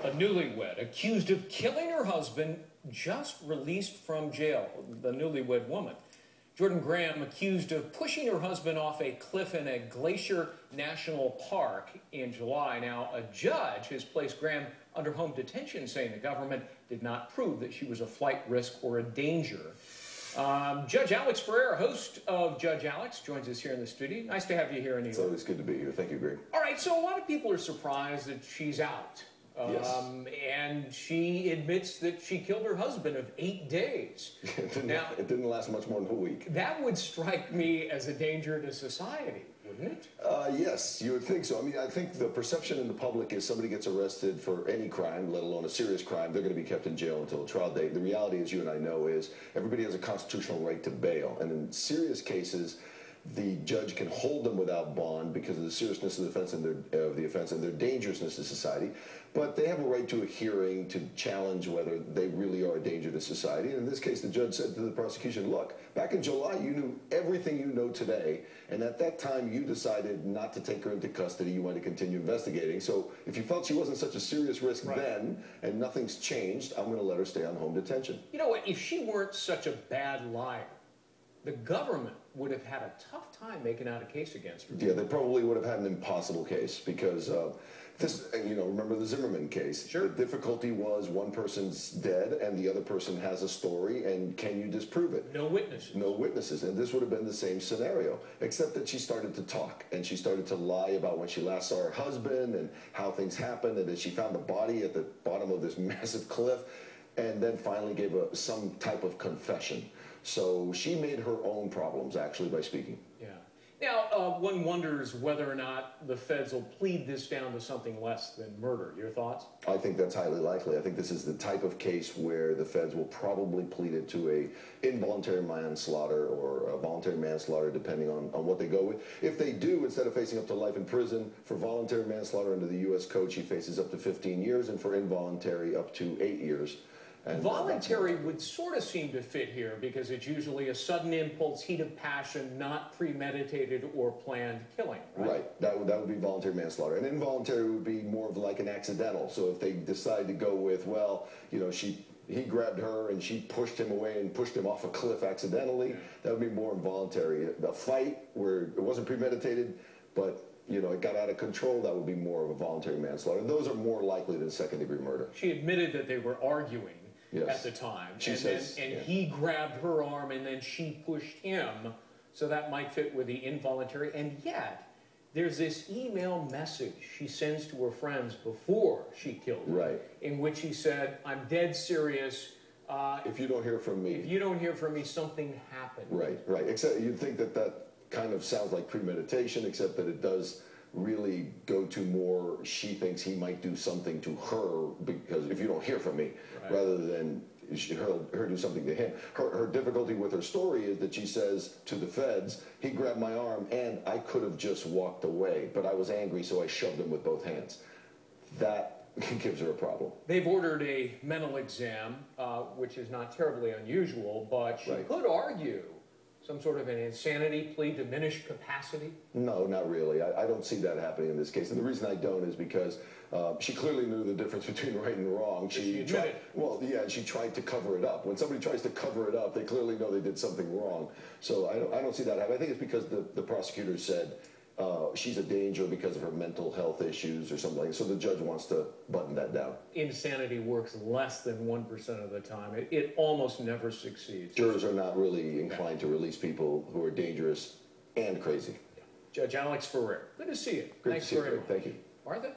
A newlywed accused of killing her husband just released from jail. The newlywed woman. Jordan Graham accused of pushing her husband off a cliff in a Glacier National Park in July. Now, a judge has placed Graham under home detention, saying the government did not prove that she was a flight risk or a danger. Judge Alex Ferrer, host of Judge Alex, joins us here in the studio. Nice to have you here, Anita. It's always good to be here. Thank you, Greg. All right, so a lot of people are surprised that she's out. Yes. And she admits that she killed her husband of 8 days. It didn't last much more than a week. That would strike me as a danger to society, wouldn't it? Yes, you would think so. I mean, I think the perception in the public is somebody gets arrested for any crime, let alone a serious crime, they're going to be kept in jail until a trial date. The reality, as you and I know, is everybody has a constitutional right to bail. And in serious cases, the judge can hold them without bond because of the seriousness of the offense and their dangerousness to society. But they have a right to a hearing to challenge whether they really are a danger to society. And in this case, the judge said to the prosecution, look, back in July, you knew everything you know today. And at that time, you decided not to take her into custody. You wanted to continue investigating. So if you felt she wasn't such a serious risk then and nothing's changed, I'm going to let her stay on home detention. You know what? If she weren't such a bad liar, the government would have had a tough time making out a case against her. Yeah, they probably would have had an impossible case because this, remember the Zimmerman case? Sure. The difficulty was one person's dead and the other person has a story, and can you disprove it? No witnesses. No witnesses, and this would have been the same scenario, except that she started to talk, and she started to lie about when she last saw her husband and how things happened, and that she found the body at the bottom of this massive cliff, and then finally gave some type of confession. So she made her own problems, actually, by speaking. Yeah. Now, one wonders whether or not the feds will plead this down to something less than murder. Your thoughts? I think that's highly likely. I think this is the type of case where the feds will probably plead it to a involuntary manslaughter or a voluntary manslaughter, depending on what they go with. If they do, instead of facing up to life in prison, for voluntary manslaughter under the U.S. Code, she faces up to 15 years, and for involuntary, up to 8 years. And voluntary would sort of seem to fit here because it's usually a sudden impulse, heat of passion, not premeditated or planned killing, right? Right. That would be voluntary manslaughter. And involuntary would be more of like an accidental. So if they decide to go with, well, he grabbed her and she pushed him away and pushed him off a cliff accidentally, that would be more involuntary. A fight where it wasn't premeditated, but it got out of control, that would be more of a voluntary manslaughter. And those are more likely than second-degree murder. She admitted that they were arguing. Yes. At the time, and he grabbed her arm and then she pushed him, so that might fit with the involuntary. And yet, there's this email message she sends to her friends before she killed him, in which he said, "I'm dead serious. If you don't hear from me, something happened." Right. Except you'd think that kind of sounds like premeditation, except that it does really go to more, she thinks he might do something to her because if you don't hear from me, rather than her do something to him. Her difficulty with her story is that she says to the feds, he grabbed my arm and I could have just walked away, but I was angry, so I shoved him with both hands. That gives her a problem. They've ordered a mental exam, which is not terribly unusual, but she could argue some sort of an insanity plea, diminished capacity? No, not really. I don't see that happening in this case. And the reason I don't is because she clearly knew the difference between right and wrong. She tried to cover it up. When somebody tries to cover it up, they clearly know they did something wrong. So I don't see that happening. I think it's because the prosecutor said she's a danger because of her mental health issues or something like that. So the judge wants to button that down. Insanity works less than 1% of the time. It almost never succeeds. Jurors are not really inclined to release people who are dangerous and crazy. Judge Alex Ferrer, good to see you. Thanks very much. Thank you. Martha?